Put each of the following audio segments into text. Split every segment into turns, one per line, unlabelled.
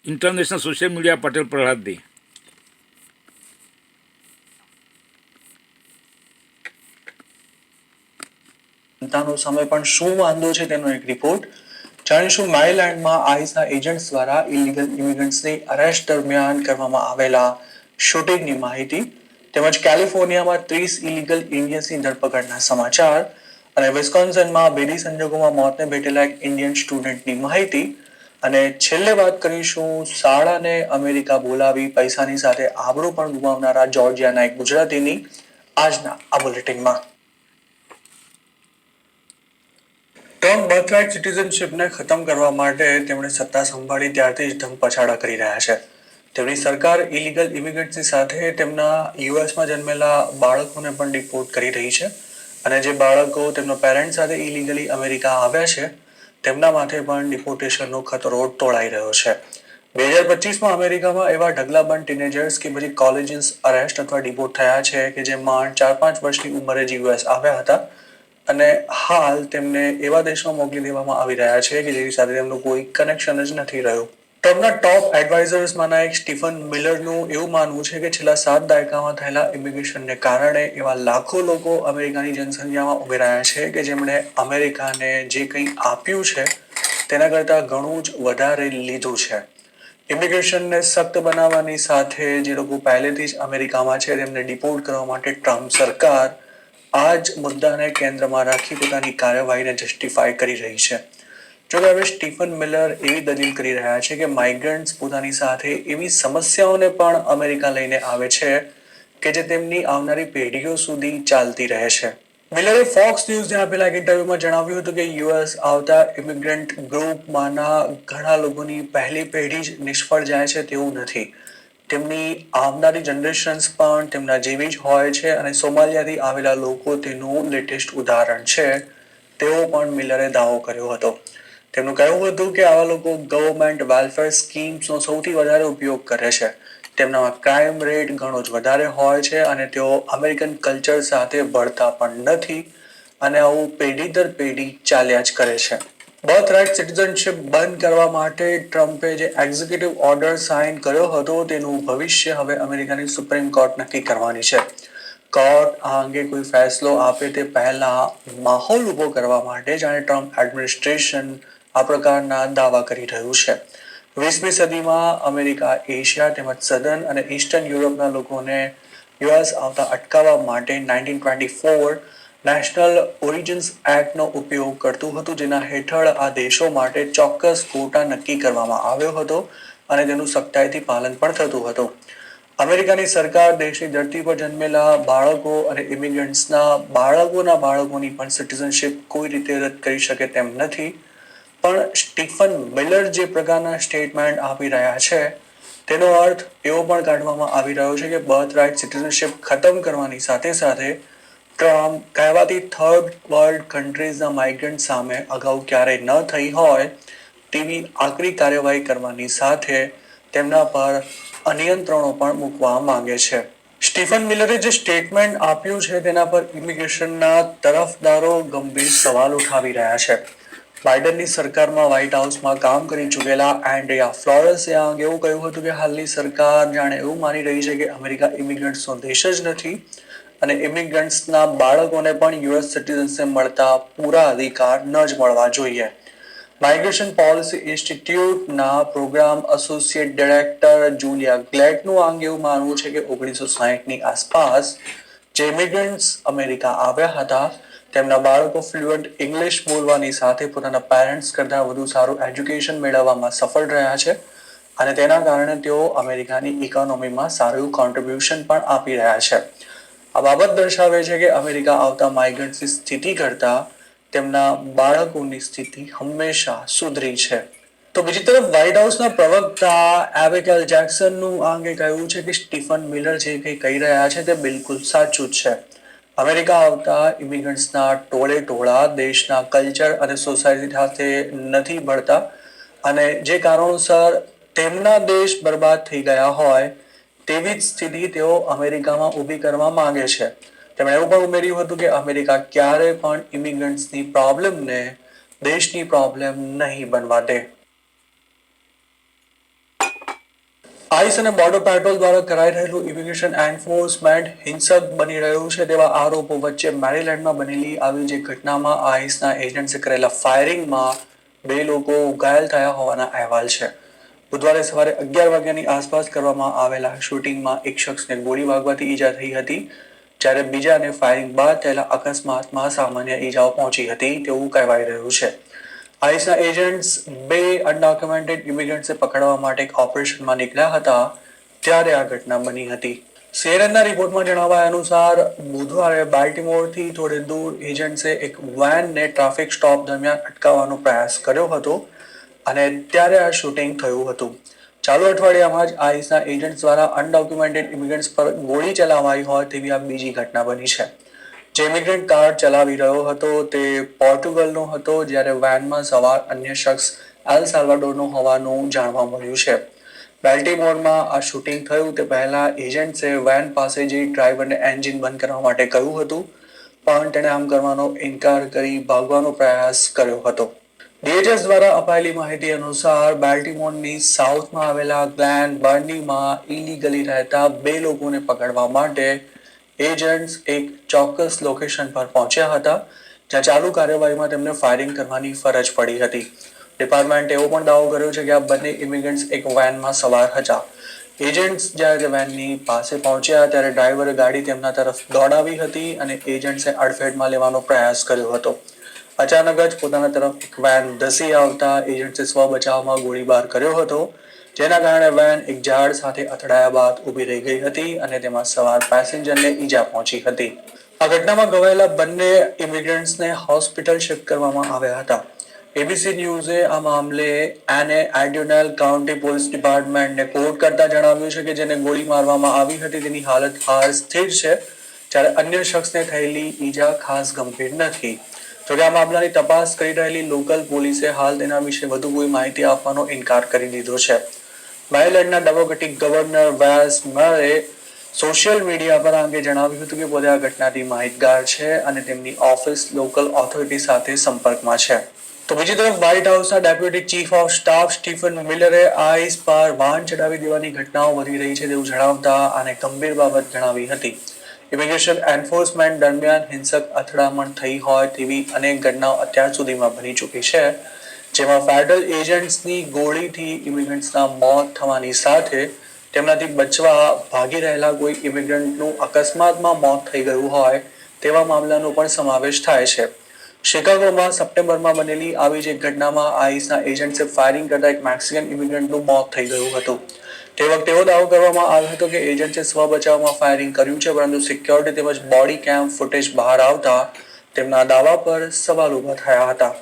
International social media Patel Prahlad दी।
જનતાનો સમય પણ શું વાંધો છે તેનો એક રિપોર્ટ જાણીશું। મેરીલેન્ડમાં આઈસના એજન્ટ્સ દ્વારા ઇલીગલ ઇમિગ્રન્ટ્સની અરેસ્ટ દરમિયાન કરવામાં આવેલા શૂટિંગની માહિતી તેમજ કેલિફોર્નિયામાં 30 ઇલીગલ ઇન્ડિયન્સની ધરપકડના સમાચાર અને વિસ્કોન્સિનમાં બેડી સંજોગોમાં મોતને ભેટેલા એક ઇન્ડિયન સ્ટુડન્ટની માહિતી અને છેલ્લે વાત કરીશું શાળાને અમેરિકા બોલાવી પૈસાની સાથે આબરૂ પણ ગુમાવનારા જોર્જિયાના એક ગુજરાતીની આજના આ બુલેટિનમાં। ટ્રમ્પ બર્થરાઇટ સિટીઝનશિપને ખતમ કરવા માટે તેમણે સત્તા સંભાળી ત્યારથી જ ધમપછાડા કરી રહ્યા છે। તેમની સરકાર ઇલીગલ ઇમિગ્રન્ટ્સની સાથે તેમના યુએસમાં જન્મેલા બાળકોને પણ ડિપોર્ટ કરી રહી છે અને જે બાળકો તેમના પેરેન્ટ્સ સાથે ઇલીગલી અમેરિકા આવ્યા છે તેમના માથે પણ ડિપોર્ટેશનનો ખતરો તોળાઈ રહ્યો છે। 2025માં અમેરિકામાં એવા ઢગલાબંધ ટીનેજર્સ કે પછી કોલેજિયન્સ અરેસ્ટ અથવા ડિપોર્ટ થયા છે કે જે માંડ 4-5 વર્ષની ઉંમરે જ યુએસ આવ્યા હતા અને હાલ તેમને એવા દેશમાં મોકલી દેવામાં આવી રહ્યા છે કે જેની સાથે તેમનું કોઈ કનેક્શન જ નથી રહ્યું। ટ્રમ્પના ટોપ એડવાઇઝર્સમાંના એક સ્ટીફન મિલરનું એવું માનવું છે કે છેલ્લા 7 દાયકામાં થયેલા ઇમિગ્રેશનને કારણે એવા લાખો લોકો અમેરિકાની જનસંખ્યામાં ઉભી રહ્યા છે કે જેમણે અમેરિકાને જે કંઈ આપ્યું છે તેના કરતાં ઘણું જ વધારે લીધું છે। ઇમિગ્રેશનને સખ્ત બનાવવાની સાથે જે લોકો પહેલેથી જ અમેરિકામાં છે તેમને ડિપોર્ટ કરવા માટે ટ્રમ્પ સરકાર આ જ મુદ્દાને કેન્દ્રમાં રાખી પોતાની કાર્યવાહીને જસ્ટિફાય કરી રહી છે। જો કે હવે સ્ટીફન મિલર એવી દલીલ કરી રહ્યા છે કે માઇગ્રન્ટ્સ પોતાની સાથે એવી સમસ્યાઓને પણ અમેરિકા લઈને આવે છે કે જે તેમની આવનારી પેઢીઓ સુધી ચાલતી રહે છે। મિલરે ફોક્સ ન્યૂઝને આપેલા એક ઇન્ટરવ્યુમાં જણાવ્યું હતું કે યુએસ આવતા ઇમિગ્રન્ટ ગ્રુપમાંના ઘણા લોકોની પહેલી પેઢી જ નિષ્ફળ જાય છે તેવું નથી। તેમની આવનારી જનરેશન્સ પણ તેમના જેવી જ હોય છે અને સોમાલિયાથી આવેલા લોકો તેનું લેટેસ્ટ ઉદાહરણ છે તેવો પણ મિલરે દાવો કર્યો હતો। તેમનું કહેવું હતું કે આવા લોકો ગવર્મેન્ટ વેલફેર સ્કીમ્સનો સૌથી વધારે ઉપયોગ કરે છે। તેમનામાં ક્રાઇમ રેટ ઘણો જ વધારે હોય છે અને તેઓ અમેરિકન કલ્ચર સાથે ભળતા પણ નથી અને આવું પેઢી દર પેઢી ચાલ્યા જ કરે છે। બર્થ રાઇટ સિટીઝનશિપ બંધ કરવા માટે ટ્રમ્પે જે એક્ઝિક્યુટિવ ઓર્ડર સાઇન કર્યો હતો તેનું ભવિષ્ય હવે અમેરિકાની સુપ્રીમ કોર્ટ નક્કી કરવાની છે। કોર્ટ આ અંગે કોઈ ફેસલો આપે તે પહેલા માહોલ ઉભો કરવા માટે જાણે ટ્રમ્પ એડમિનિસ્ટ્રેશન આ પ્રકારના દાવા કરી રહ્યું છે। 20મી સદીમાં અમેરિકા એશિયા તેમજ સદર્ન અને ઈસ્ટર્ન યુરોપના લોકોને યુએસ આવતા અટકાવવા માટે 1924 નેશનલ ઓરિજિન્સ એક્ટનો ઉપયોગ કરતું હતું જેના હેઠળ આ દેશો માટે ચોક્કસ કોટા નક્કી કરવામાં આવ્યો હતો અને તેનું સખ્તાઈથી પાલન પણ થતું હતું। અમેરિકાની સરકાર દેશની ધરતી પર જન્મેલા બાળકો અને ઇમિગ્રન્ટ્સના બાળકોના બાળકોની પણ સિટીઝનશિપ કોઈ રીતે રદ કરી શકે તેમ નથી પણ સ્ટીફન મિલર જે પ્રકારના સ્ટેટમેન્ટ આપી રહ્યા છે તેનો અર્થ એવો પણ કાઢવામાં આવી રહ્યો છે કે બર્થ રાઇટ સિટીઝનશિપ ખતમ કરવાની સાથે સાથે ટ્રમ્પ કહેવાતી થર્ડ વર્લ્ડ કન્ટ્રીઝના માઇગ્રન્ટ સામે અગાઉ ક્યારેય ન થઈ હોય તેવી આકરી કાર્યવાહી કરવાની સાથે તેમના પર અનિયંત્રણો પણ મૂકવા માંગે છે। સ્ટીફન મિલરે જે સ્ટેટમેન્ટ આપ્યું છે તેના પર ઇમિગ્રેશનના તરફદારો ગંભીર સવાલ ઉઠાવી રહ્યા છે। બાઇડનની સરકારમાં વ્હાઇટ હાઉસમાં કામ કરી ચૂકેલા એન્ડ્રિયા ફ્લોરસે આ અંગે એવું કહ્યું હતું કે હાલની સરકાર જાણે એવું માની રહી છે કે અમેરિકા ઇમિગ્રન્ટ્સનો દેશ જ નથી અને ઇમિગ્રન્ટ્સના બાળકોને પણ યુએસ સિટીઝનશિપ મળતા પૂરા અધિકાર ન જ મળવા જોઈએ। માઇગ્રેશન પોલિસી ઇન્સ્ટિટ્યૂટના પ્રોગ્રામ એસોસિએટ ડાયરેક્ટર જુલિયા ગ્લેટનું આ અંગે એવું માનવું છે કે 1960ની આસપાસ જે ઇમિગ્રન્ટ્સ અમેરિકા આવ્યા હતા તેમના બાળકો ફ્લુઅન્ટ ઇંગ્લિશ બોલવાની સાથે પોતાના પેરેન્ટ્સ કરતાં વધુ સારું એજ્યુકેશન મેળવવામાં સફળ રહ્યા છે અને તેના કારણે તેઓ અમેરિકાની ઇકોનોમીમાં સારું કોન્ટ્રીબ્યુશન પણ આપી રહ્યા છે। આ બાબત દર્શાવે છે કે અમેરિકા આવતા માઇગ્રન્ટ્સની સ્થિતિ કરતાં તેમના બાળકોની સ્થિતિ હંમેશા સુધરી છે। તો બીજી તરફ વ્હાઇટ હાઉસના પ્રવક્તા એબિગેલ જેક્સનનું આ અંગે કહ્યું છે કે સ્ટીફન મિલર જે કંઈ કહી રહ્યા છે તે બિલકુલ સાચું જ છે। અમેરિકા આવતા ઇમિગ્રન્ટ્સના ટોળે ટોળા દેશના કલ્ચર અને સોસાયટી સાથે નથી ભળતા અને જે કારણોસર તેમના દેશ બરબાદ થઈ ગયા હોય તેવી જ સ્થિતિ તેઓ અમેરિકામાં ઊભી કરવા માંગે છે। તેમણે એવું પણ ઉમેર્યું હતું કે અમેરિકા ક્યારે પણ ઇમિગ્રન્ટ્સની પ્રોબ્લેમને દેશની પ્રોબ્લેમ નહીં બનવા દે। આઈસ અને બોર્ડર પેટ્રોલ દ્વારા કરાઈ રહેલું ઇમિગ્રેશન એન્ફોર્સમેન્ટ હિંસક બની રહ્યું છે તેવા આરોપો વચ્ચે મેરીલેન્ડમાં બનેલી આવી જે ઘટનામાં આઈસના એજન્ટ્સે કરેલા ફાયરિંગમાં 2 લોકો ઘાયલ થયા હોવાના અહેવાલ છે. બુધવારે સવારે 11 વાગ્યાની આસપાસ કરવામાં આવેલા શૂટિંગમાં એક શખ્સને ગોળી વાગવાથી ઈજા થઈ હતી, જ્યારે બીજાને ફાયરિંગ બાદ થયેલા અકસ્માતમાં સામાન્ય ઈજાઓ પહોંચી હતી તેવું કહેવાઈ રહ્યું છે. આઈસના એજન્ટ્સ 2 અનડોક્યુમેન્ટેડ ઇમિગ્રન્ટ્સને પકડવા માટે એક ઓપરેશનમાં નીકળ્યા હતા ત્યારે આ ઘટના બની હતી. સીએનએનના રિપોર્ટમાં જણાવાયા અનુસાર બુધવારે બાલ્ટિમોરથી થોડે દૂર એજન્ટ્સે એક વેનને ટ્રાફિક સ્ટોપ દરમિયાન અટકાવવાનો પ્રયાસ કર્યો હતો અને ત્યારે આ શૂટિંગ થયું હતું. ચાલુ અઠવાડિયામાં જ આઈસના એજન્ટ્સ દ્વારા અનડોક્યુમેન્ટેડ ઇમિગ્રન્ટ્સ પર ગોળી ચલાવાઈ હોય તેવી આ બીજી ઘટના બની છે. જે ઇમિગ્રન્ટ કાર ચલાવી રહ્યો હતો તે પોર્ટુગલનો હતો, જ્યારે વેનમાં સવાર અન્ય શખ્સ એલ સાલ્વાડોરનો હોવાનું જાણવા મળ્યું છે. બેલ્ટિમોરમાં આ શૂટિંગ થયું તે પહેલા એજન્ટ્સે વેન પાસે જઈ ડ્રાઈવરને એન્જિન બંધ કરવા માટે કહ્યું હતું, પણ તેણે આમ કરવાનો ઇનકાર કરી ભાગવાનો પ્રયાસ કર્યો હતો. DHS દ્વારા અપાયેલી માહિતી અનુસાર બેલ્ટિમોરની સાઉથમાં આવેલા ગ્લેન બર્નીમાં ઇલીગલી રહેતા 2 લોકોને પકડવા માટે એજન્ટ્સ એક ચોક્કસ લોકેશન પર પહોંચ્યા હતા, જ્યાં ચાલુ કાર્યવાહીમાં તેમને ફાયરિંગ કરવાની ફરજ પડી હતી. ડિપાર્ટમેન્ટે એવો પણ દાવો કર્યો છે કે આ બંને ઇમિગ્રન્ટ્સ એક વેનમાં સવાર હતા. એજન્ટ્સ જ્યારે વેનની પાસે પહોંચ્યા ત્યારે ડ્રાઈવરે ગાડી તેમના તરફ દોડાવી હતી અને એજન્ટ્સે અડફેટમાં લેવાનો પ્રયાસ કર્યો હતો. અચાનક જ પોતાના તરફ એક વેન ધસી આવતા એજન્ટ્સે સ્વ બચાવમાં ગોળીબાર કર્યો હતો, જેના કારણે વેન એક ઝાડ સાથે અથડાયા બાદ ઊભી રહી ગઈ હતી અને તેમાં સવાર પેસેન્જરને ઈજા પહોંચી હતી. આ ઘટનામાં ઘવાયેલા બંને ઇમિગ્રન્ટ્સને હોસ્પિટલ શિફ્ટ કરવામાં આવ્યા હતા. એબીસી ન્યૂઝે આ મામલે એને એડ્યુનલ કાઉન્ટી પોલીસ ડિપાર્ટમેન્ટને કોટ કરતા જણાવ્યું છે કે જેને ગોળી મારવામાં આવી હતી તેની હાલત હાલ સ્થિર છે, જ્યારે અન્ય શખ્સને થયેલી ઈજા ખાસ ગંભીર નથી. જોકે આ મામલાની તપાસ કરી રહેલી લોકલ પોલીસે હાલ તેના વિશે વધુ કોઈ માહિતી આપવાનો ઇનકાર કરી દીધો છે. મેરીલેન્ડના ડેમોક્રેટિક ગવર્નર વેસ મરે સોશિયલ મીડિયા પર આ અંગે જણાવ્યું હતું કે પોતે આ ઘટનાથી માહિતગાર છે અને તેમની ઓફિસ લોકલ ઓથોરિટી સાથે સંપર્કમાં છે. તો બીજી તરફ વ્હાઇટ હાઉસના deputy chief of staff Stephen મિલરે આઈસ પર વાહન ચડાવી દેવાની ઘટનાઓ વધી રહી છે તેવું જણાવતા આને ગંભીર બાબત જણાવી હતી. ઇમિગ્રેશન એન્ફોર્સમેન્ટ દરમિયાન હિંસક અથડામણ થઈ હોય તેવી અનેક ઘટનાઓ અત્યાર સુધીમાં બની ચૂકી છે, જેમાં ફેડરલ એજન્ટ્સની ગોળીથી ઇમિગ્રન્ટ્સના મોત થવાની સાથે તેમનાથી બચવા ભાગી રહેલા કોઈ ઇમિગ્રન્ટનું અકસ્માતમાં મોત થઈ ગયું હોય તેવા મામલાનો પણ સમાવેશ થાય છે. શિકાગોમાં સપ્ટેમ્બરમાં બનેલી આવી જ એક ઘટનામાં આઈસના એજન્ટ્સે ફાયરિંગ કરતા એક મેક્સિકન ઇમિગ્રન્ટનું મોત થઈ ગયું હતું. તે વખતે એવો દાવો કરવામાં આવ્યો હતો કે એજન્ટે સ્વ બચાવમાં ફાયરિંગ કર્યું છે, પરંતુ સિક્યોરિટી તેમજ બોડી કેમ ફૂટેજ બહાર આવતા તેમના દાવા પર સવાલ ઊભા થયા હતા.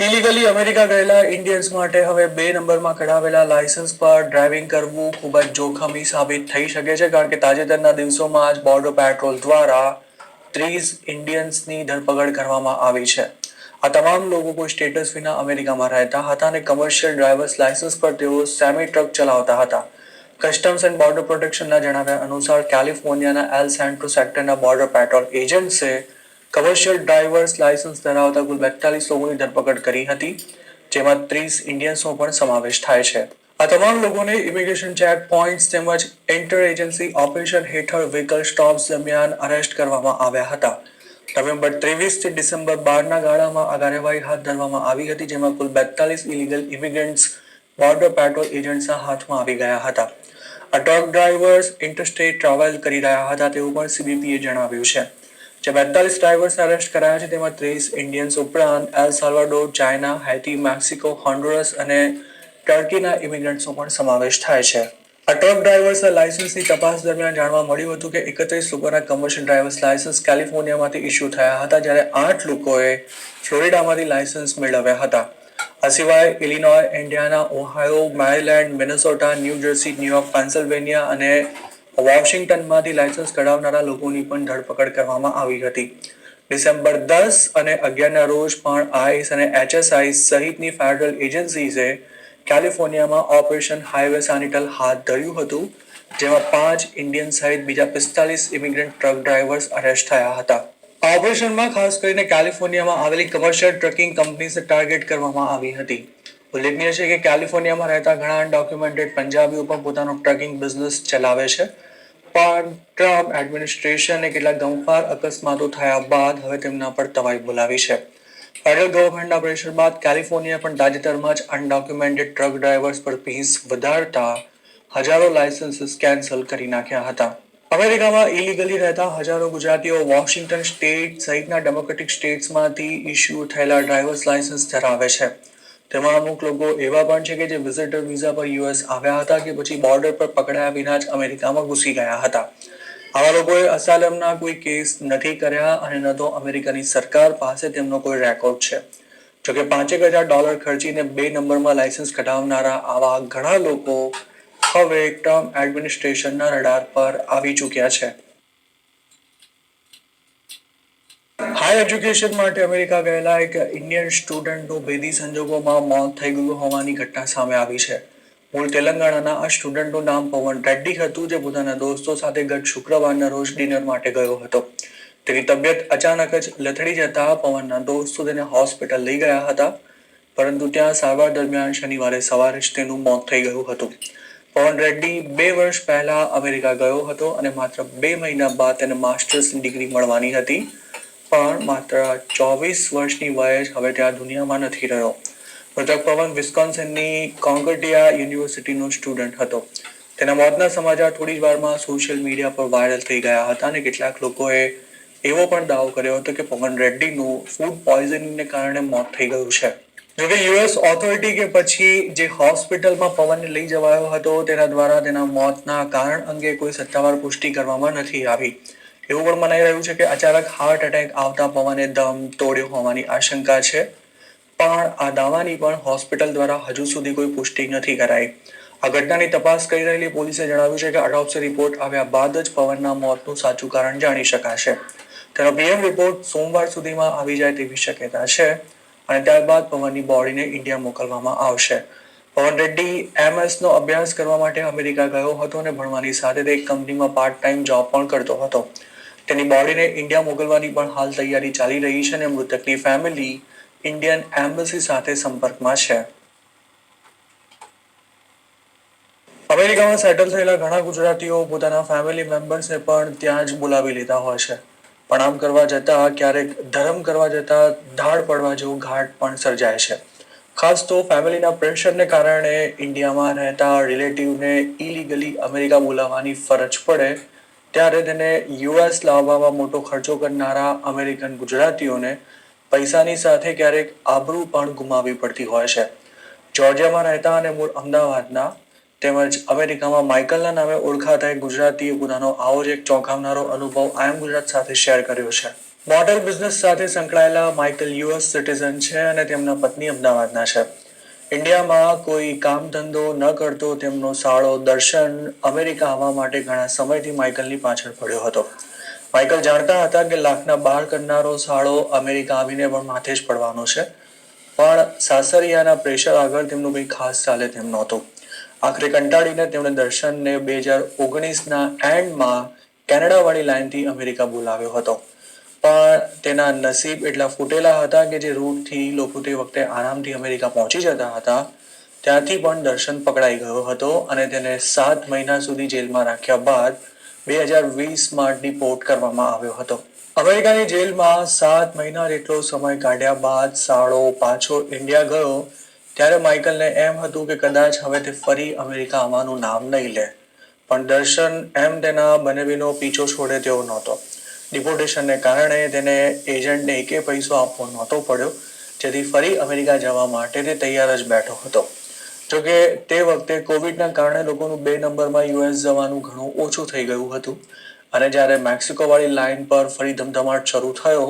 ઇલીગલી અમેરિકા ગયેલા ઇન્ડિયન્સ માટે હવે 2 નંબરમાં કઢાવેલા લાયસન્સ પર ડ્રાઇવિંગ કરવું ખૂબ જ જોખમી સાબિત થઈ શકે છે, કારણ કે તાજેતરના દિવસોમાં જ બોર્ડર પેટ્રોલ દ્વારા 30 ઇન્ડિયન્સની ધરપકડ કરવામાં આવી છે. આ તમામ લોકો કોઈ સ્ટેટસ વિના અમેરિકામાં રહેતા હતા અને કમર્શિયલ ડ્રાઇવર્સ લાયસન્સ પર તેઓ સેમી ટ્રક ચલાવતા હતા. કસ્ટમ્સ એન્ડ બોર્ડર પ્રોટેક્શનના જણાવ્યા અનુસાર કેલિફોર્નિયાના એલ સેન્ટ્રો સેક્ટરના બોર્ડર પેટ્રોલ એજન્ટ્સે કમર્શિયલ ડ્રાઇવર્સ લાયસન્સ ધરાવતા કુલ 42 લોકોની ધરપકડ કરી હતી, જેમાં 30 ઇન્ડિયન્સનો પણ સમાવેશ થાય છે. આ તમામ લોકોને ઇમિગ્રેશન ચેક પોઇન્ટ્સ તેમજ ઇન્ટર એજન્સી ઓપરેશન હેઠળ વ્હીકલ સ્ટોપ્સ દરમિયાન અરેસ્ટ કરવામાં આવ્યા હતા. નવેમ્બર 23 થી ડિસેમ્બર 12 ના ગાળામાં આ કાર્યવાહી હાથ ધરવામાં આવી હતી, જેમાં કુલ 42 ઇલીગલ ઇમિગ્રન્ટ્સ બોર્ડર પેટ્રોલ એજન્ટ્સના હાથમાં આવી ગયા હતા. આ ટ્રક ડ્રાઇવર્સ ઇન્ટરસ્ટેટ ટ્રાવેલ કરી રહ્યા હતા તેવું પણ સીબીપીએ જણાવ્યું છે. જે 42 ડ્રાઇવર્સ અરેસ્ટ કરાયા છે તેમાં 30 ઇન્ડિયન્સ ઉપરાંત El Salvador, China, Haiti, Mexico, Honduras અને ટર્કીના ઇમિગ્રન્ટ્સનો પણ સમાવેશ થાય છે. આ ટ્રક ડ્રાઇવર્સના લાયસન્સની તપાસ દરમિયાન જાણવા મળ્યું હતું કે 31 લોકોના કમર્શિયલ ડ્રાઇવર્સ લાયસન્સ કેલિફોર્નિયામાંથી ઇસ્યુ થયા હતા, જ્યારે 8 લોકોએ ફ્લોરિડામાંથી લાયસન્સ મેળવ્યા હતા. આ સિવાય ઇલિનોય, ઇન્ડિયાના, Ohio, Maryland, Minnesota, new jersey, New York, Pennsylvania અને વોશિંગ્ટનમાંથી લાયસન્સ કઢાવનારા લોકોની પણ ધરપકડ કરવામાં આવી હતી. ડિસેમ્બર 10 અને 11ના રોજ પણ આઈસ અને HSI સહિતની ફેડરલ એજન્સીઝે કેલિફોર્નિયામાં ઓપરેશન હાઈવે સેનિટલ હાથ ધર્યું હતું, જેમાં 5 ઇન્ડિયન સહિત બીજા 45 ઇમિગ્રન્ટ ટ્રક ડ્રાઇવર્સ અરેસ્ટ થયા હતા. આ ઓપરેશનમાં ખાસ કરીને કેલિફોર્નિયામાં આવેલી કમર્શિયલ ટ્રકિંગ કંપનીઝને ટાર્ગેટ કરવામાં આવી હતી. ઉલ્લેખનીય છે કે કેલિફોર્નિયામાં રહેતા ઘણા અનડોક્યુમેન્ટેડ પંજાબીઓ પણ પોતાનો ટ્રકિંગ બિઝનેસ ચલાવે છે, પણ ટ્રમ્પ એડમિનિસ્ટ્રેશને કેટલાક ગમખ્વાર અકસ્માતો થયા બાદ હવે તેમના પર તવાઈ બોલાવી છે. ફેડરલ ગવર્મેન્ટના પ્રેશર બાદ કેલિફોર્નિયા પણ તાજેતરમાં જ અનડોક્યુમેન્ટેડ ટ્રક ડ્રાઈવર્સ પર ફીસ વધારતા હજારો લાયસન્સીસ કેન્સલ કરી નાખ્યા હતા. અમેરિકામાં ઇલીગલી રહેતા હજારો ગુજરાતીઓ વોશિંગ્ટન સ્ટેટ સહિતના ડેમોક્રેટિક સ્ટેટ્સમાંથી ઇસ્યુ થયેલા ડ્રાઈવર્સ લાયસન્સ ધરાવે છે. તેમાં અમુક લોકો એવા પણ છે કે જે વિઝિટર વિઝા પર યુએસ આવ્યા હતા કે પછી બોર્ડર પર પકડાયા વિના જ અમેરિકામાં ઘૂસી ગયા હતા. આવા લોકોએ અસાલમના કોઈ કેસ નથી કર્યા અને ન તો અમેરિકાની સરકાર પાસે તેમનો કોઈ રેકોર્ડ છે. જોકે $5,000 ખર્ચીને 2 નંબરમાં લાયસન્સ કઢાવનારા આવા ઘણા લોકો હવે ટ્રમ્પ એડમિનિસ્ટ્રેશનના રડાર પર આવી ચૂક્યા છે. હાયર એજ્યુકેશન માટે અમેરિકા ગયેલા એક ઇન્ડિયન સ્ટુડન્ટનું ભેદી સંજોગોમાં મોત થઈ ગયું હોવાની ઘટના સામે આવી છે. મૂળ તેલંગાણાના આ સ્ટુડન્ટનું નામ પવન રેડ્ડી હતું, જે પોતાના દોસ્તો સાથે ગત શુક્રવારના રોજ ડિનર માટે ગયો હતો. તેની તબિયત અચાનક જ લથડી જતા પવનના દોસ્તો તેને હોસ્પિટલ લઈ ગયા હતા, પરંતુ ત્યાં સારવાર દરમિયાન શનિવારે સવારે જ તેનું મોત થઈ ગયું હતું. પવન રેડ્ડી 2 વર્ષ પહેલા અમેરિકા ગયો હતો અને માત્ર 2 મહિના બાદ તેને માસ્ટર્સની ડિગ્રી મળવાની હતી, પણ માત્ર 24 વર્ષની વયે જ હવે ત્યાં દુનિયામાં નથી રહ્યો. મૃતક પવન વિસ્કોન્સિનની કોન્કોર્ડિયા યુનિવર્સિટીનો સ્ટુડન્ટ હતો. તેના મોતના સમાચાર થોડી જ વારમાં સોશિયલ મીડિયા પર વાયરલ થઈ ગયા હતા અને કેટલાક લોકોએ એવો પણ દાવો કર્યો હતો કે પવન રેડ્ડીનું ફૂડ પોઈઝનિંગને કારણે મોત થઈ ગયું છે. જોકે યુએસ ઓથોરિટી કે પછી જે હોસ્પિટલમાં પવનને લઈ જવાયો હતો તેના દ્વારા તેના મોતના કારણ અંગે કોઈ સત્તાવાર પુષ્ટિ કરવામાં નથી આવી. એવું પણ મનાઈ રહ્યું છે કે અચાનક હાર્ટ એટેક આવતા પવને દમ તોડ્યો હોવાની આશંકા છે, પણ આ દાવાની પણ હોસ્પિટલ દ્વારા હજુ સુધી કોઈ પુષ્ટિ નથી કરાઈ. આ ઘટનાની તપાસ કરી રહેલી પોલીસે જણાવ્યું છે કે ઓટોપ્સી રિપોર્ટ આવ્યા બાદ જ પવનના મોતનું સાચું કારણ જાણી શકાશે. તેનો પીએમ રિપોર્ટ સોમવાર સુધીમાં આવી જાય તેવી શક્યતા છે અને ત્યારબાદ પવનની બોડીને ઇન્ડિયા મોકલવામાં આવશે. પવન રેડ્ડી એમએસનો અભ્યાસ કરવા માટે અમેરિકા ગયો હતો અને ભણવાની સાથે તે એક કંપનીમાં પાર્ટ ટાઈમ જોબ પણ કરતો હતો. તેની બોડીને ઇન્ડિયા મોકલવાની પણ હાલ તૈયારી ચાલી રહી છે અને મૃતકની ફેમિલી ઇન્ડિયન એમ્બસી સાથે સંપર્કમાં છે. અમેરિકામાં સેટલ થયેલા ઘણા ગુજરાતીઓ પોતાના ફેમિલી મેમ્બર્સને પણ ત્યાં જ બોલાવી લેતા હોય છે, પણ આમ કરવા જતાં ક્યારેક ધર્મ કરવા જતાં ધાડ પડવા જેવું ઘાટ પણ સર્જાય છે. ખાસ તો ફેમિલીના પ્રેશરને કારણે ઇન્ડિયામાં રહેતા રિલેટિવને ઇલીગલી અમેરિકા બોલાવવાની ફરજ પડે ત્યારે તેને યુએસ લાવવામાં મોટો ખર્ચો કરનારા અમેરિકન ગુજરાતીઓને પૈસાની સાથે ક્યારેક આબરૂ પણ ગુમાવવી પડતી હોય છે. જોર્જિયામાં રહેતા અને મૂળ અમદાવાદના તેમજ અમેરિકામાં માઇકલના નામે ઓળખાતા એક ગુજરાતીએ પોતાનો આવો જ એક ચોંકાવનારો અનુભવ આઈ એમ ગુજરાત સાથે શેર કર્યો છે. મોટર બિઝનેસ સાથે સંકળાયેલા માઇકલ યુએસ સિટીઝન છે અને તેમના પત્ની અમદાવાદના છે. ઇન્ડિયામાં કોઈ કામ ધંધો ન કરતો તેમનો સાળો દર્શન અમેરિકા આવવા માટે ઘણા સમયથી માઇકલની પાછળ પડ્યો હતો. માઇકલ જાણતા હતા કે લાખના બાર કરનારો સાળો અમેરિકા આવીને પણ માથે જ પડવાનો છે, પણ સાસરિયાના પ્રેશર આગળ તેમનું કંઈ ખાસ ચાલે તેમ નહોતું. આખરે કંટાળીને તેમણે દર્શનને 2019ના એન્ડમાં કેનેડાવાળી લાઇનથી અમેરિકા બોલાવ્યો હતો, પણ તેના નસીબ એટલા ફૂટેલા હતા કે જે રૂટથી લોકો તે વખતે આરામથી અમેરિકા પહોંચી જતા હતા ત્યાંથી પણ દર્શન પકડાઈ ગયો હતો અને તેને 7 મહિના સુધી જેલમાં રાખ્યા બાદ 2020માં ડિપોર્ટ કરવામાં આવ્યો હતો. અમેરિકાની જેલમાં 7 મહિના જેટલો સમય કાઢ્યા બાદ સાળો પાછો ઇન્ડિયા ગયો ત્યારે માઇકલને એમ હતું કે કદાચ હવે તે ફરી અમેરિકા આવવાનું નામ નહીં લે, પણ દર્શન એમ તેના બનેવીનો પીછો છોડે તેવો નહોતો. ડિપોર્ટેશનને કારણે તેને એજન્ટને એકે પૈસો આપવો નહોતો પડ્યો, જેથી ફરી અમેરિકા જવા માટે તે તૈયાર જ બેઠો હતો. જોકે તે વખતે કોવિડના કારણે લોકોનું 2 નંબરમાં યુએસ જવાનું ઘણું ઓછું થઈ ગયું હતું અને જ્યારે મેક્સિકોવાળી લાઇન પર ફરી ધમધમાટ શરૂ થયો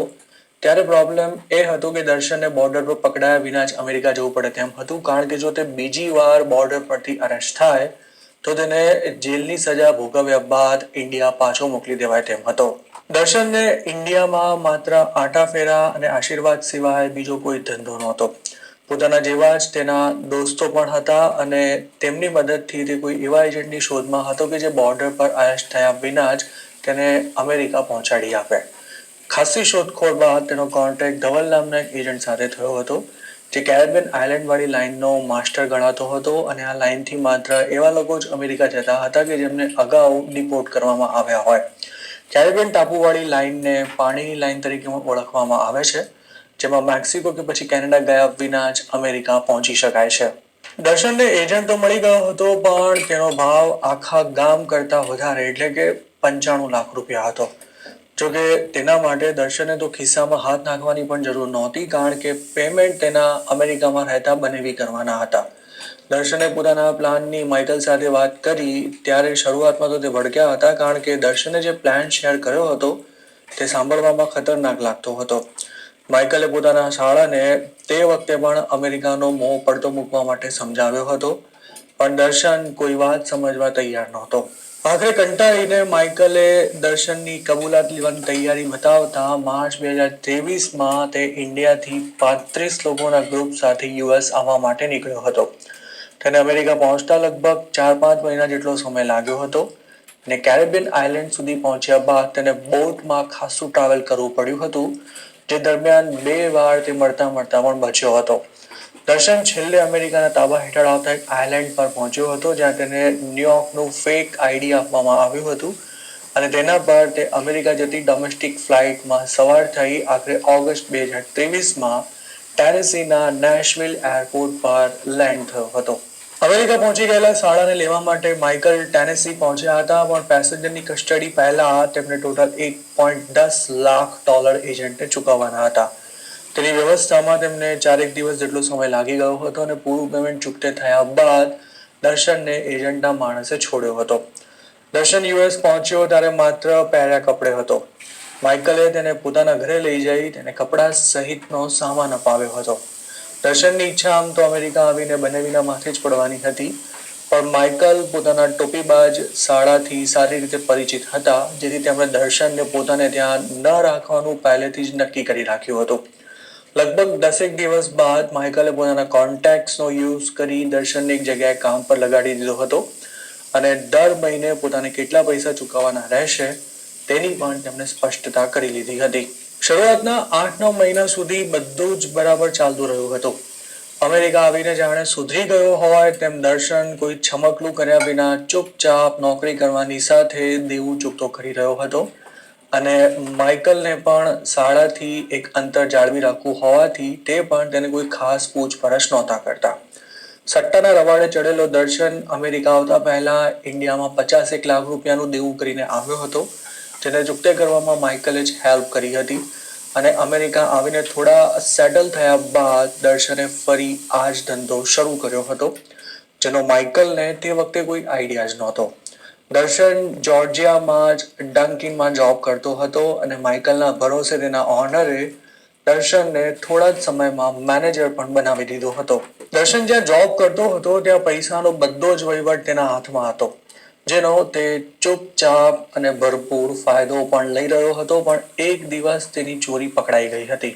ત્યારે પ્રોબ્લેમ એ હતો કે દર્શનને બોર્ડર પર પકડાયા વિના જ અમેરિકા જવું પડે તેમ હતું, કારણ કે જો તે બીજી વાર બોર્ડર પરથી અરેસ્ટ થાય તો તેને જેલની સજા ભોગવ્યા બાદ ઇન્ડિયા પાછો મોકલી દેવાય તેમ હતો. દર્શનને ઇન્ડિયામાં માત્ર આટા ફેરા અને આશીર્વાદ સિવાય બીજો કોઈ ધંધો નહોતો. પોતાના જેવા જ તેના દોસ્તો પણ હતા અને તેમની મદદથી તે કોઈ એવા એજન્ટની શોધમાં હતો કે જે બોર્ડર પર અરેસ્ટ થયા વિના જ તેને અમેરિકા પહોંચાડી આપે. ખાસી શોધખોળ બાદ તેનો કોન્ટેક્ટ ધવલ નામના એક એજન્ટ સાથે થયો હતો, જે કેરેબિયન આઇલેન્ડવાળી લાઇનનો માસ્ટર ગણાતો હતો અને આ લાઇનથી માત્ર એવા લોકો જ અમેરિકા જતા હતા કે જેમને અગાઉ ડિપોર્ટ કરવામાં આવ્યા હોય. કેરેબિયન ટાપુવાળી લાઇનને પાણીની લાઇન તરીકે ઓળખવામાં આવે છે, જેમાં મેક્સિકો કે પછી કેનેડા ગયા વિના જ અમેરિકા પહોંચી શકાય છે. દર્શનને એજન્ટ તો મળી ગયો હતો, પણ તેનો ભાવ આખા ગામ કરતા વધારે એટલે કે 95 લાખ રૂપિયા હતો. જોકે તેના માટે દર્શને તો ખિસ્સામાં હાથ નાખવાની પણ જરૂર નહોતી, કારણ કે પેમેન્ટ તેના અમેરિકામાં રહેતા બનેવી કરવાના હતા. દર્શને પોતાના પ્લાનની માઇકલ સાથે વાત કરી ત્યારે શરૂઆતમાં તો તે ભડક્યા હતા, કારણ કે દર્શને જે પ્લાન શેર કર્યો હતો તે સાંભળવામાં ખતરનાક લાગતો હતો. માઇકલે પોતાના શાળાને તે વખતે પણ અમેરિકાનો મોહ પડતો મૂકવા માટે સમજાવ્યો હતો, પણ દર્શન કોઈ વાત સમજવા તૈયાર નહોતો. આખરે કંટાળીને માઇકલે દર્શનની કબૂલાત લેવાની તૈયારી બતાવતા માર્ચ 2023માં તે ઇન્ડિયાથી 35 લોકોના ગ્રુપ સાથે યુએસ આવવા માટે નીકળ્યો હતો. તેને અમેરિકા પહોંચતા લગભગ 4-5 મહિના જેટલો સમય લાગ્યો હતો અને કેરેબિયન આઇલેન્ડ સુધી પહોંચ્યા બાદ તેને બોટમાં ખાસું ટ્રાવેલ કરવું પડ્યું હતું, જે દરમિયાન 2 વાર તે મળતા પણ બચ્યો હતો. દર્શન છેલ્લે અમેરિકાના તાબા હેઠળ આવતા એક આઇલેન્ડ પર પહોંચ્યો હતો, જ્યાં તેને ન્યુયોર્કનું ફેક આઈડી આપવામાં આવ્યું હતું અને તેના પર તે અમેરિકા જતી ડોમેસ્ટિક ફ્લાઇટમાં સવાર થઈ આખરે ઓગસ્ટ 2023માં ટેનેસીના નેશવિલ એરપોર્ટ પર લેન્ડ થયો હતો. અમેરિકા પહોંચી ગયેલા શાળાને લેવા માટે માઇકલ ટેનેસી પહોંચ્યા હતા, પણ પેસેન્જરની કસ્ટડી પહેલા તેમને ટોટલ $1.10 લાખ એજન્ટને ચૂકવવાના હતા. તેની વ્યવસ્થામાં તેમને 4 દિવસ જેટલો સમય લાગી ગયો હતો અને પૂરું પેમેન્ટ ચૂકતે થયા બાદ દર્શનને એજન્ટના માણસે છોડ્યો હતો. દર્શન યુએસ પહોંચ્યો ત્યારે માત્ર પહેર્યા કપડે હતો. માઇકલે તેને પોતાના ઘરે લઈ જઈ તેને કપડાં સહિતનો સામાન અપાવ્યો હતો. દર્શનની ઈચ્છા આમ તો અમેરિકા આવીને બનેવીના માથે જ પડવાની હતી, પણ માઇકલ પોતાના ટોપીબાજ શાળાથી સારી રીતે પરિચિત હતા, જેથી તેમણે દર્શનને પોતાને ત્યાં ન રાખવાનું પહેલેથી જ નક્કી કરી રાખ્યું હતું. લગભગ 10 દિવસ બાદ માઇકલે પોતાના કોન્ટેક્ટ્સનો યુઝ કરી દર્શનને એક જગ્યાએ કામ પર લગાડી દીધો હતો અને દર મહિને પોતાને કેટલા પૈસા ચૂકવવાના રહેશે તેની પણ તેમણે સ્પષ્ટતા કરી લીધી હતી. શરૂઆતના 8-9 મહિના સુધી બધું જ બરાબર ચાલતું રહ્યું હતું. અમેરિકા આવીને જાણે સુધરી ગયો હોય તેમ દર્શન કોઈ છમકલું કર્યા વિના ચૂપચાપ નોકરી કરવાની સાથે દેવું ચૂકતો કરી રહ્યો હતો અને માઇકલને પણ શાળાથી એક અંતર જાળવી રાખવું હોવાથી તે પણ તેને કોઈ ખાસ પૂછપરછ નહોતા કરતા. સટ્ટાના રવાડે ચડેલો દર્શન અમેરિકા આવતા પહેલા ઇન્ડિયામાં 50 લાખ રૂપિયાનું દેવું કરીને આવ્યો હતો, જેને ચૂકતે કરવામાં માઇકલે જ હેલ્પ કરી હતી અને અમેરિકા આવીને થોડા સેટલ થયા બાદ દર્શને ફરી આ જ ધંધો શરૂ કર્યો હતો, જેનો માઇકલને તે વખતે કોઈ આઈડિયા જ નહોતો. દર્શન જોર્જિયામાં જ ડંકિનમાં જોબ કરતો હતો અને માઇકલના ભરોસે તેના ઓનરે દર્શનને થોડા જ સમયમાં મેનેજર પણ બનાવી દીધો હતો. દર્શન જ્યાં જોબ કરતો હતો ત્યાં પૈસાનો બધો જ વહીવટ તેના હાથમાં હતો, જેનો તે ચૂપચાપ અને ભરપૂર ફાયદો પણ લઈ રહ્યો હતો. પણ એક દિવસ તેની ચોરી પકડાઈ ગઈ હતી.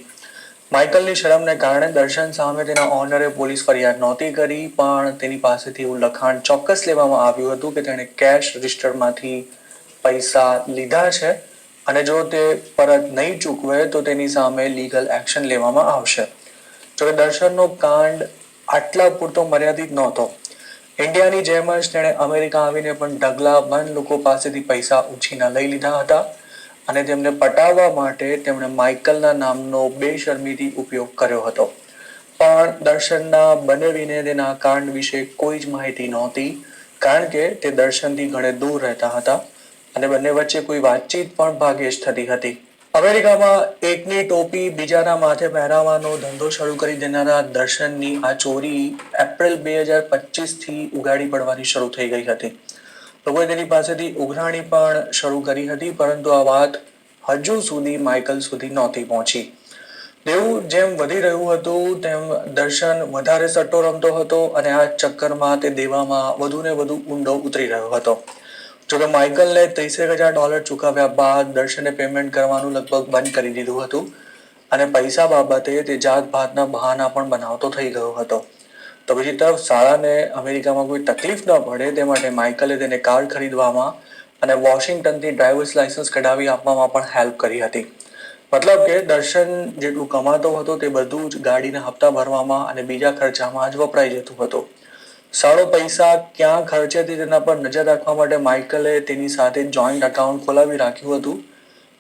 માઇકલની શરમને કારણે દર્શન સામે તેના ઓનરે પોલીસ ફરિયાદ નહોતી કરી, પણ તેની પાસેથી એવું લખાણ ચોક્કસ લેવામાં આવ્યું હતું કે તેણે કેશ રજિસ્ટરમાંથી પૈસા લીધા છે અને જો તે પરત નહીં ચૂકવે તો તેની સામે લીગલ એક્શન લેવામાં આવશે. જો દર્શનનો કાંડ આટલા પૂરતો મર્યાદિત નહોતો. ઇન્ડિયાની જેમ જ તેણે અમેરિકા આવીને પણ ઢગલાબંધ લોકો પાસેથી પૈસા ઉછીના લઈ લીધા હતા અને તેમને પટાવવા માટે તેમણે માઇકલના નામનો બેશરમીથી ઉપયોગ કર્યો હતો. પણ દર્શનના બનેવીને તેના કાંડ વિશે કોઈ જ માહિતી નહોતી, કારણ કે તે દર્શનથી ઘણે દૂર રહેતા હતા અને બંને વચ્ચે કોઈ વાતચીત પણ ભાગ્યે જ થતી હતી. અમેરિકામાં એકની ટોપી બીજાના માથે પહેરાવાનો ધંધો શરૂ કરી દેનારા દર્શનની આ ચોરી એપ્રિલ 2025થી ઉગાડી પડવાની શરૂ થઈ ગઈ હતી. લોકોએ તેની પાસેથી ઉઘરાણી પણ શરૂ કરી હતી, પરંતુ આ વાત હજુ સુધી માઇકલ સુધી નહોતી પહોંચી. દેવું જેમ વધી રહ્યું હતું તેમ દર્શન વધારે સટ્ટો રમતો હતો અને આ ચક્કરમાં તે દેવામાં વધુ ને વધુ ઊંડો ઉતરી રહ્યો હતો. જોકે માઇકલને $30,000 ચૂકવ્યા બાદ દર્શને પેમેન્ટ કરવાનું લગભગ બંધ કરી દીધું હતું અને પૈસા બાબતે તે જાતભાતના બહાના પણ બનાવતો થઈ ગયો હતો. તો બીજી તરફ શાળાને અમેરિકામાં કોઈ તકલીફ ન પડે તે માટે માઇકલે તેને કાર ખરીદવામાં અને વોશિંગ્ટનથી ડ્રાઇવર્સ લાયસન્સ કઢાવી આપવામાં પણ હેલ્પ કરી હતી. મતલબ કે દર્શન જેટલું કમાતો હતો તે બધું જ ગાડીના હપ્તા ભરવામાં અને બીજા ખર્ચામાં જ વપરાઈ જતું હતું. સારો પૈસા ક્યાં ખર્ચે છે તેના પર નજર રાખવા માટે માઇકલે તેની સાથે જોઈન્ટ અકાઉન્ટ ખોલાવી રાખ્યું હતું.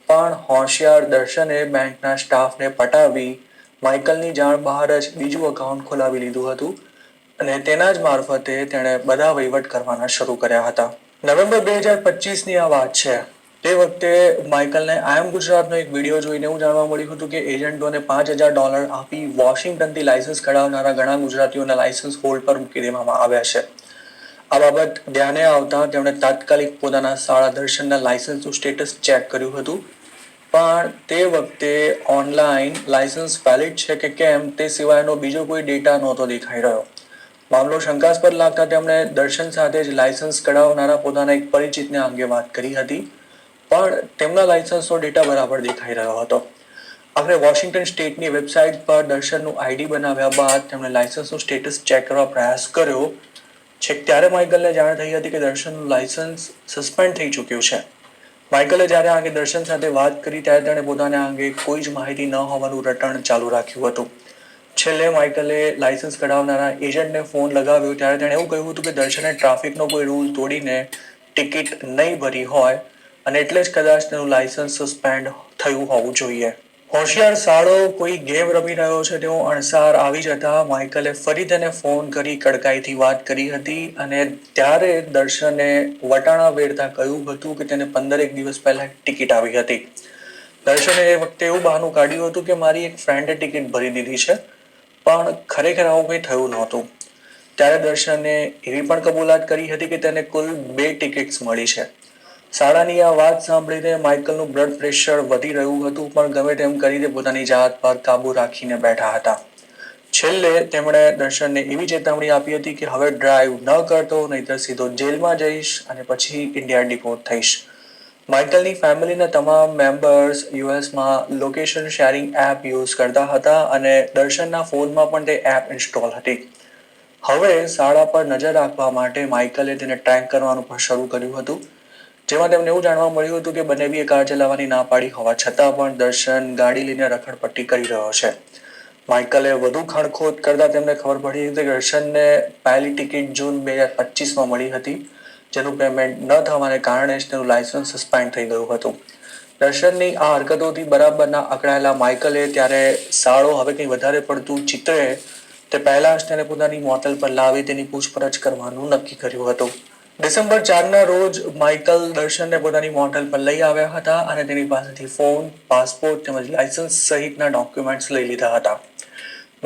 પણ હોશિયાર દર્શને બેંકના સ્ટાફને પટાવી માઇકલની જાણ બહાર જ બીજું અકાઉન્ટ ખોલાવી લીધું હતું અને તેના જ મારફતે તેણે બધા વહીવટ કરવાના શરૂ કર્યા હતા. નવેમ્બર 2025ની આ વાત છે. તે વખતે માઇકલને આઈ એમ ગુજરાતનો એક વિડીયો જોઈને એવું જાણવા મળ્યું હતું કે એજન્ટોને $5,000 આપી વોશિંગ્ટનથી લાયસન્સ કઢાવનારા ઘણા ગુજરાતીઓના લાયસન્સ હોલ્ડ પર મૂકી દેવામાં આવ્યા છે. આ બાબત ધ્યાને આવતા તેમણે તાત્કાલિક પોતાના શાળા દર્શનના લાયસન્સનું સ્ટેટસ ચેક કર્યું હતું. પણ તે વખતે ઓનલાઈન લાયસન્સ વેલિડ છે કે કેમ તે સિવાયનો બીજો કોઈ ડેટા નહોતો દેખાઈ રહ્યો. મામલો શંકાસ્પદ લાગતા તેમણે દર્શન સાથે જ લાયસન્સ કઢાવનારા પોતાના એક પરિચિતને અંગે વાત કરી હતી. પણ તેમના લાયસન્સનો ડેટા બરાબર દેખાઈ રહ્યો હતો. આખરે વોશિંગ્ટન સ્ટેટની વેબસાઇટ પર દર્શનનું આઈડી બનાવ્યા બાદ તેમણે લાયસન્સનું સ્ટેટસ ચેક કરવા પ્રયાસ કર્યો. છેક ત્યારે માઇકલને જાણ થઈ હતી કે દર્શનનું લાયસન્સ સસ્પેન્ડ થઈ ચૂક્યું છે. માઇકલે જ્યારે આ અંગે દર્શન સાથે વાત કરી ત્યારે તેણે પોતાના અંગે કોઈ જ માહિતી ન હોવાનું રટણ ચાલુ રાખ્યું હતું. છેલ્લે માઇકલે લાયસન્સ કઢાવનારા એજન્ટને ફોન લગાવ્યો ત્યારે તેણે એવું કહ્યું હતું કે દર્શને ટ્રાફિકનો કોઈ રૂલ તોડીને ટિકિટ નહીં ભરી હોય અને એટલે જ કદાચ તેનું લાયસન્સ સસ્પેન્ડ થયું હોવું જોઈએ. હોશિયાર સાળો કોઈ ગેમ રમી રહ્યો છે તેવો અણસાર આવી જતા માઇકલે ફરી તેને ફોન કરી કડકાઈથી વાત કરી હતી અને ત્યારે દર્શને વટાણા વેરતા કહ્યું હતું કે તેને 15 દિવસ પહેલા ટિકિટ આવી હતી. દર્શને એ વખતે એવું બહાનું કાઢ્યું હતું કે મારી એક ફ્રેન્ડે ટિકિટ ભરી દીધી છે, પણ ખરેખર આવું કંઈ થયું નહોતું. ત્યારે દર્શને એવી પણ કબૂલાત કરી હતી કે તેને કુલ 2 ટિકિટ્સ મળી છે. શાળાની આ વાત સાંભળીને માઇકલનું બ્લડ પ્રેશર વધી રહ્યું હતું, પણ ગમે તેમ કરીને પોતાની જાત પર કાબુ રાખીને બેઠા હતા. છેલ્લે તેમણે દર્શનને એવી ચેતવણી આપી હતી કે હવે ડ્રાઈવ ન કરતો નહીતર સીધો જેલમાં જઈશ અને પછી ઇન્ડિયા ડિપોર્ટ થઈશ. માઇકલની ફેમિલીના તમામ મેમ્બર્સ યુએસમાં લોકેશન શેરિંગ એપ યુઝ કરતા હતા અને દર્શનના ફોનમાં પણ તે એપ ઇન્સ્ટોલ હતી. હવે શાળા પર નજર રાખવા માટે માઇકલે તેને ટ્રેક કરવાનું પણ શરૂ કર્યું હતું, જેમાં તેમને એવું જાણવા મળ્યું હતું કે બંનેવીએ કાર ચલાવવાની ના પાડી હોવા છતાં પણ દર્શન ગાડી લઈને રખડપટ્ટી કરી રહ્યો છે. માઇકલે વધુ ખણખોદ કરતા તેમને ખબર પડી હતી કે દર્શનને પહેલી ટિકિટ જૂન 2025માં મળી હતી, જેનું પેમેન્ટ ન થવાને કારણે જ તેનું લાયસન્સ સસ્પેન્ડ થઈ ગયું હતું. દર્શનની આ હરકતોથી બરાબરના અકળાયેલા માઇકલે ત્યારે શાળો હવે કંઈ વધારે પડતું ચિતરે તે પહેલા જ તેને પોતાની મોટલ પર લાવી તેની પૂછપરછ કરવાનું નક્કી કર્યું હતું. ડિસેમ્બર 4ના રોજ માઇકલ દર્શનને પોતાની મોટલ પર લઈ આવ્યા હતા અને તેની પાસેથી ફોન, પાસપોર્ટ તેમજ લાયસન્સ સહિતના ડોક્યુમેન્ટ્સ લઈ લીધા હતા.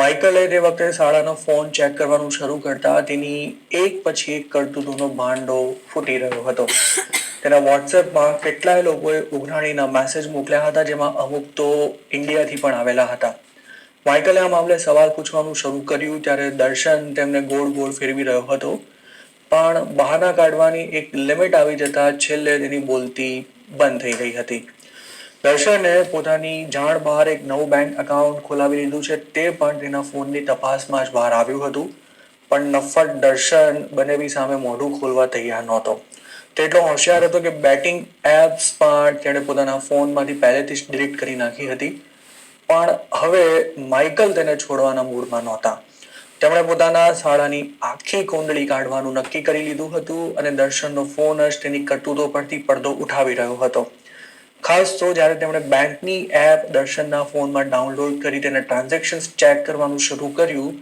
માઇકલે તે વખતે શાળાનો ફોન ચેક કરવાનું શરૂ કરતા તેની એક પછી એક કરતૂતોનો ભાંડો ફૂટી રહ્યો હતો. તેના વોટ્સએપમાં કેટલાય લોકોએ ઉઘરાણીના મેસેજ મોકલ્યા હતા, જેમાં અમુક તો ઇન્ડિયાથી પણ આવેલા હતા. માઇકલે આ મામલે સવાલ પૂછવાનું શરૂ કર્યું ત્યારે દર્શન તેમને ગોળ ગોળ ફેરવી રહ્યો હતો, પણ બહાના કાઢવાની એક લિમિટ આવી જતા છેલ્લે તેની બોલતી બંધ થઈ ગઈ હતી. દર્શને પોતાની જાણ બહાર એક નવું બેંક એકાઉન્ટ ખોલાવી લીધું છે, તે પણ તેના ફોનની તપાસમાં જ બહાર આવ્યું હતું, પણ નફ્ફટ દર્શન બંનેવી સામે મોઢું ખોલવા તૈયાર નહોતો. તે એટલો હોશિયાર હતો કે બેટિંગ એપ્સ પણ તેણે પોતાના ફોનમાંથી પહેલેથી જ ડિલીટ કરી નાખી હતી, પણ હવે માઇકલ તેને છોડવાના મૂડમાં નહોતા. તેમણે પોતાના શાળાની આખી કુંડળી કાઢવાનું નક્કી કરી લીધું હતું અને દર્શનનો ફોન જ તેની કરતૂતો પરથી પડદો ઉઠાવી રહ્યો હતો. ખાસ તો જ્યારે તેમણે બેંકની એપ દર્શનના ફોનમાં ડાઉનલોડ કરી તેને ટ્રાન્ઝેક્શન્સ ચેક કરવાનું શરૂ કર્યું,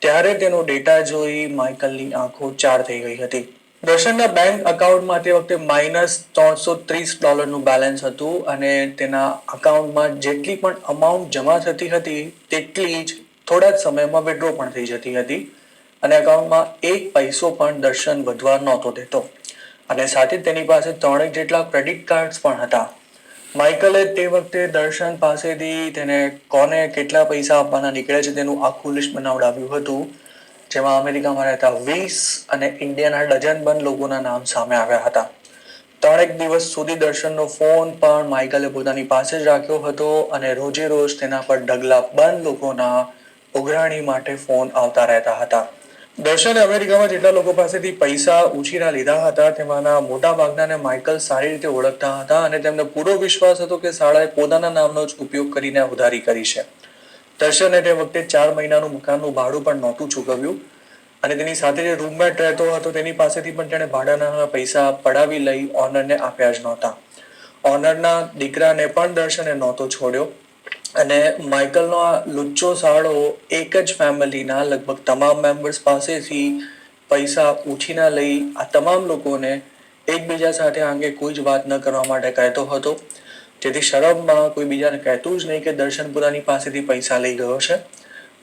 ત્યારે તેનો ડેટા જોઈ માઇકલની આંખો ચાર થઈ ગઈ હતી. દર્શનના બેંક અકાઉન્ટમાં તે વખતે -$330 બેલેન્સ હતું અને તેના અકાઉન્ટમાં જેટલી પણ અમાઉન્ટ જમા થતી હતી તેટલી જ થોડા જ સમયમાં વિડ્રો પણ થઈ જતી હતી અને અકાઉન્ટમાં એક પૈસો પણ દર્શન વધવા નહોતો દેતો અને સાથે તેની પાસે 3 જેટલા ક્રેડિટ કાર્ડ્સ પણ હતા. માઇકલે તે વખતે દર્શન પાસેથી તેને કોને કેટલા પૈસા આપવાના નીકળે છે તેનું આખું લિસ્ટ બનાવડાવ્યું હતું, જેમાં અમેરિકામાં રહેતા 20 અને ઇન્ડિયાના ડઝનબંધ લોકોના નામ સામે આવ્યા હતા. 3 દિવસ સુધી દર્શનનો ફોન પણ માઇકલે પોતાની પાસે જ રાખ્યો હતો અને રોજે રોજ તેના પર ઢગલા બંધ લોકોના ઉઘરાણી માટે ફોન આવતા રહેતા હતા. દર્શને અમેરિકામાં જેટલા લોકો પાસેથી પૈસા ઉછીના લીધા હતા તેમાંના મોટા ભાગનાને માઇકલ સારી રીતે ઓળખતા હતા અને તેમને પૂરો વિશ્વાસ હતો કે શાળાએ પોતાના નામનો જ ઉપયોગ કરીને ઉધારી કરી છે. દર્શને તે વખતે 4 મહિનાનું મકાનનું ભાડું પણ નહોતું ચૂકવ્યું અને તેની સાથે જે રૂમમેટ રહેતો હતો તેની પાસેથી પણ તેણે ભાડાના પૈસા પડાવી લઈ ઓનરને આપ્યા જ નહોતા. ઓનરના દીકરાને પણ દર્શને નહોતો છોડ્યો અને માઇકલનો આ લુચ્ચો સાળો એક જ ફેમિલીના લગભગ તમામ મેમ્બર્સ પાસેથી પૈસા ઉછીના લઈ આ તમામ લોકોને એકબીજા સાથે આ અંગે કોઈ જ વાત ન કરવા માટે કહેતો હતો, જેથી શરમમાં કોઈ બીજાને કહેતું જ નહીં કે દર્શન પોતાની પાસેથી પૈસા લઈ ગયો છે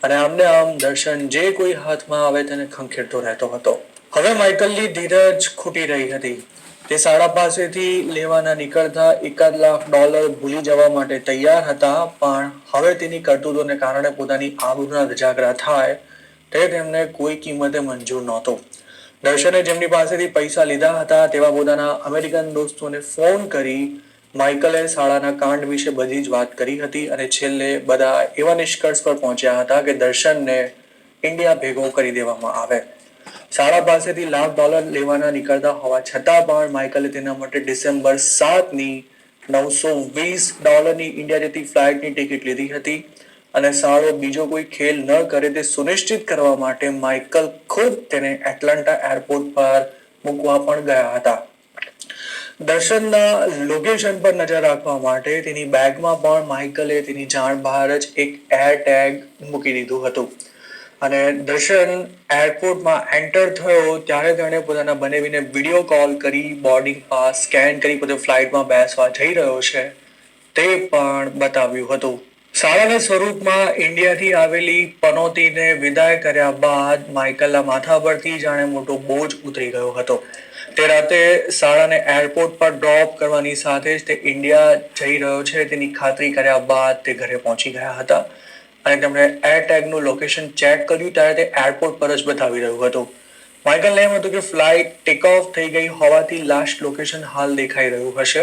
અને આમને આમ દર્શન જે કોઈ હાથમાં આવે તેને ખંખેરતો રહેતો હતો. હવે માઇકલની ધીરજ ખૂટી રહી હતી. તે શાળા પાસેથી લેવાના નીકળતા $1,00,000 ભૂલી જવા માટે તૈયાર હતા, પણ હવે તેની કરતૂતોને કારણે પોતાની આબરૂના ધજાગરા થાય તે તેમને કોઈ કિંમતે મંજૂર નહોતો. દર્શને જેમની પાસેથી પૈસા લીધા હતા તેવા પોતાના અમેરિકન દોસ્તોને ફોન કરી માઇકલે શાળાના કાંડ વિશે બધી જ વાત કરી હતી અને છેલ્લે બધા એવા નિષ્કર્ષ પર પહોંચ્યા હતા કે દર્શનને ઇન્ડિયા ભેગો કરી દેવામાં આવે. શાળા પાસેથી $1,00,000 લેવાના નીકળતા હોવા છતાં પણ માઇકલે તેના માટે ડિસેમ્બર 7ની $920 ઇન્ડિયા જતી ફ્લાઇટની ટિકિટ લીધી હતી અને સાળો બીજો કોઈ ખેલ ન કરે તે સુનિશ્ચિત કરવા માટે માઇકલ ખુદ તેને એટલાન્ટા એરપોર્ટ પર મૂકવા પણ ગયા હતા. દર્શનના લોકેશન પર નજર રાખવા માટે તેની બેગમાં પણ માઇકલે તેની જાણ બહાર જ એક એર ટેગ મૂકી દીધું હતું અને દર્શન એરપોર્ટમાં એન્ટર થયો ત્યારે તેણે પોતાના બનેવીને વિડીયો કોલ કરી બોર્ડિંગ પાસ સ્કેન કરી પોતે ફ્લાઇટમાં બેસવા જઈ રહ્યો છે તે પણ બતાવ્યું હતું. શાળાના સ્વરૂપમાં ઇન્ડિયાથી આવેલી પનોતીને વિદાય કર્યા બાદ માઇકલના માથા પરથી જાણે મોટો બોજ ઉતરી ગયો હતો. તે રાતે શાળાને એરપોર્ટ પર ડ્રોપ કરવાની સાથે જ તે ઇન્ડિયા જઈ રહ્યો છે તેની ખાતરી કર્યા બાદ તે ઘરે પહોંચી ગયા હતા અને તેમણે એર ટેગનું લોકેશન ચેક કર્યું ત્યારે તે એરપોર્ટ પર જ બતાવી રહ્યું હતું. માઇકલને એમ હતું કે ફ્લાઇટ ટેક ઓફ થઈ ગઈ હોવાથી લાસ્ટ લોકેશન હાલ દેખાઈ રહ્યું હશે,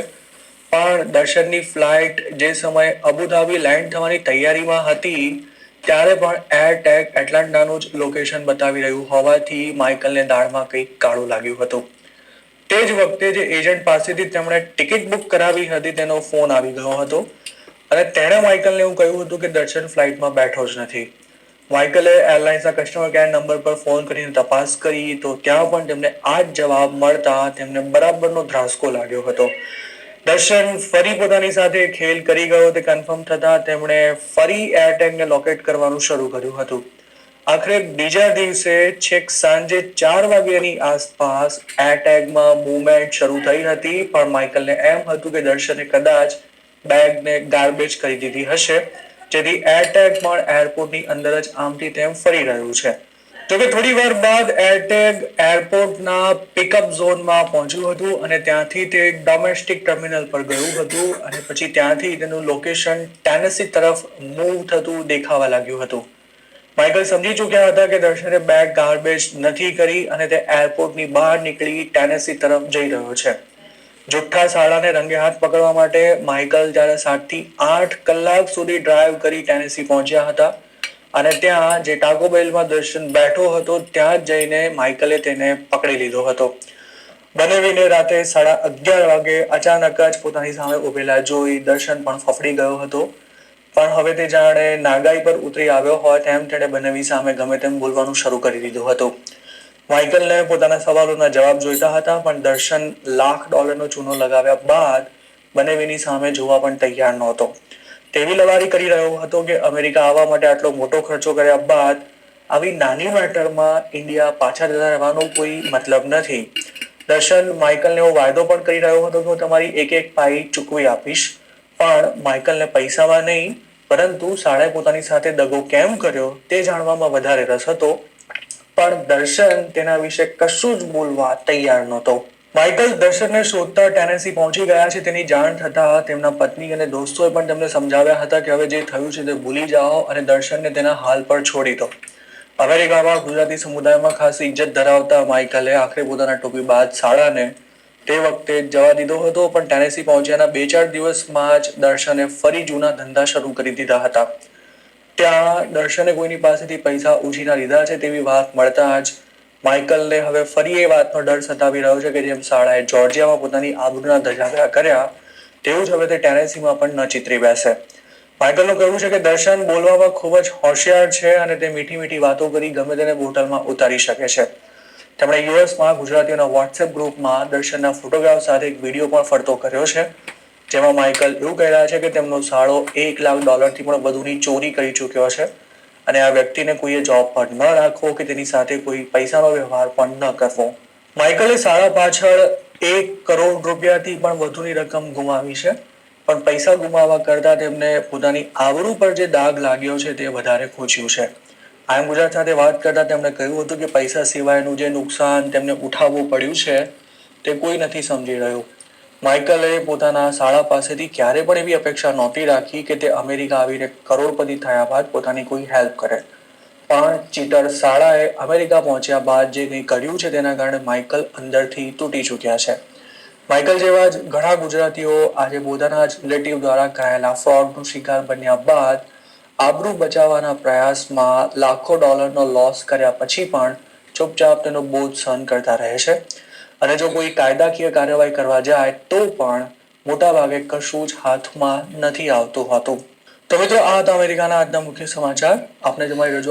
પણ દર્શનની ફ્લાઇટ જે સમયે અબુધાબી લેન્ડ થવાની તૈયારીમાં હતી ત્યારે પણ એર ટેગ એટલાન્ટાનું જ લોકેશન બતાવી રહ્યું હોવાથી માઇકલને દાળમાં કંઈક કાળું લાગ્યું હતું. તે જ વખતે જે એજન્ટ પાસેથી તેમણે ટિકિટ બુક કરાવી હતી તેનો ફોન આવી ગયો હતો અને તેણે માઇકલને એવું કહ્યું હતું કે દર્શન ફ્લાઇટમાં બેઠો જ નથી. માઇકલે એરલાઇન્સના કસ્ટમર કેર નંબર પર ફોન કરીને તપાસ કરી તો ત્યાં પણ તેમને આ જ જવાબ મળતા તેમને બરાબરનો ધ્રાસકો લાગ્યો હતો. દર્શન ફરી પોતાની સાથે ખેલ કરી ગયો તે કન્ફર્મ થતા તેમણે ફરી એરટેગને લોકેટ કરવાનું શરૂ કર્યું હતું. આખરે બીજા દિવસે છેક સાંજે 4 વાગ્યાની આસપાસ એરટેગમાં મૂવમેન્ટ શરૂ થઈ હતી, પણ માઇકલને એમ હતું કે દર્શને કદાચ બેગને ગાર્બેજ કરી દીધી હશે, જેથી એરટેગ પણ એરપોર્ટની અંદર જ આમથી તેમ ફરી રહ્યું છે. જોકે થોડી વાર બાદ એરટેગ એરપોર્ટના પિકઅપ ઝોનમાં પહોંચ્યું હતું અને ત્યાંથી તે ડોમેસ્ટિક ટર્મિનલ પર ગયું હતું અને પછી ત્યાંથી તેનું લોકેશન ટેનેસી તરફ મૂવ થતું દેખાવા લાગ્યું હતું. માઇકલ સમજી ચૂક્યા હતા કે દર્શને બેગ ગાર્બેજ નથી કરી અને તે એરપોર્ટની બહાર નીકળી ટેનેસી તરફ જઈ રહ્યો છે. જુઠ્ઠા શાળાને રંગે હાથ પકડવા માટે માઇકલ જ્યારે 7 થી 8 કલાક સુધી ડ્રાઈવ કરી ટેનેસી પહોંચ્યા હતા અને ત્યાં જે ટાકો બેલમાં દર્શન બેઠો હતો ત્યાં જઈને માઇકલે તેને પકડી લીધો હતો. બનેવીને રાતે 11:30 વાગે અચાનક જ પોતાની સામે ઉભેલા જોઈ દર્શન પણ ફફડી ગયો હતો, પણ હવે તે જાણે નાગાઈ પર ઉતરી આવ્યો હોય તેમ તેણે બનેવી સામે ગમે તેમ બોલવાનું શરૂ કરી દીધું હતું. માઇકલને પોતાના સવાલોના જવાબ જોઈતા હતા, પણ દર્શન $1,00,000નો ચૂનો લગાવ્યા બાદ બનેવીની સામે જોવા પણ તૈયાર નહોતો. તેવી લવારી કરી રહ્યો હતો કે અમેરિકા આવવા માટે આટલો મોટો ખર્ચો કર્યા બાદ આવી નાની મેટરમાં ઇન્ડિયા પાછા જતા રહેવાનો કોઈ મતલબ નથી. દર્શન માઇકલને એવો વાયદો પણ કરી રહ્યો હતો કે હું તમારી એક પાઈ ચૂકવી આપીશ, પણ માઇકલને પૈસામાં નહીં પરંતુ શાળાએ પોતાની સાથે દગો કેમ કર્યો તે જાણવામાં વધારે રસ હતો, પણ દર્શન તેના વિશે કશું જ બોલવા તૈયાર નહોતો. માઇકલ દર્શનને શોધતા ટેનેસી પહોંચી ગયા છે તેની જાણ થતા તેમના પત્ની અને દોસ્તોએ પણ તેમને સમજાવ્યા હતા કે હવે જે થયું છે તે ભૂલી જાઓ અને દર્શનને તેના હાલ પર છોડી દો. અમેરિકામાં ગુજરાતી સમુદાયમાં ખાસ ઇજ્જત ધરાવતા માઇકલે આખરે પોતાના ટોપી બાદ શાળાને તે વખતે જવા દીધો હતો, પણ ટેનેસી પહોંચ્યાના 2-4 દિવસમાં જ દર્શને ફરી જૂના ધંધા શરૂ કરી દીધા હતા. ત્યાં દર્શને કોઈની પાસેથી પૈસા ઉછીના લીધા છે તેવી વાત મળતા જ માઇકલને હવે ફરી એ વાતનો ડર સતાવી રહ્યો છે કે જેમ શાળાએ જોર્જિયામાં પોતાની આબરૂના ધજાગરા કર્યા તેવું જ હવે તે ટેનેસીમાં પણ ન ચિતરી બેસે. માઇકલનું કહેવું છે કે દર્શન બોલવામાં ખૂબ જ હોશિયાર છે અને તે મીઠી મીઠી વાતો કરી ગમે તેને બોટલમાં ઉતારી શકે છે. તેમણે યુએસમાં ગુજરાતીઓના વોટ્સએપ ગ્રુપમાં દર્શનના ફોટોગ્રાફ સાથે એક વિડીયો પણ ફરતો કર્યો છે, જેમાં માઇકલ એવું કહી રહ્યા છે કે તેમનો સાળો $1 લાખ પણ વધુની ચોરી કરી ચૂક્યો છે અને આ વ્યક્તિને કોઈએ જોબ પર ન રાખવો કે તેની સાથે કોઈ પૈસાનો વ્યવહાર પણ ન કરવો. માઇકલે શાળા પાછળ $1 કરોડ પણ વધુની રકમ ગુમાવી છે, પણ પૈસા ગુમાવવા કરતા તેમને પોતાની આબરૂ પર જે દાગ લાગ્યો છે તે વધારે ખૂચ્યું છે. આમ ગુજરાત સાથે વાત કરતા તેમણે કહ્યું હતું કે પૈસા સિવાયનું જે નુકસાન તેમને ઉઠાવવું પડ્યું છે તે કોઈ નથી સમજી રહ્યું. માઇકલે પોતાના શાળા પાસેથી ક્યારે પણ એવી અપેક્ષા નહોતી રાખી કે તે અમેરિકા આવીને કરોડપતિ થયા બાદ પોતાની કોઈ હેલ્પ કરે, પણ ચીટર શાળાએ અમેરિકા પહોંચ્યા બાદ જે કંઈ કર્યું છે તેના કારણે માઇકલ અંદરથી તૂટી ચૂક્યા છે. માઇકલ જેવા જ ઘણા ગુજરાતીઓ આજે પોતાના જ રિલેટિવ દ્વારા કરાયેલા ફ્રોડનો શિકાર બન્યા બાદ આબરૂ બચાવવાના પ્રયાસમાં લાખો ડોલરનો લોસ કર્યા પછી પણ ચૂપચાપ તેનો બોજ સહન કરતા રહે છે અને જો કોઈ કાયદાકીય કાર્યવાહી કરવા જાય તો પણ મોટાભાગે કશું જ હાથમાં નથી આવતું હોતું. તો મિત્રો, આ હતા અમેરિકાના આજના મુખ્ય સમાચાર. આપને તમારી રજૂઆત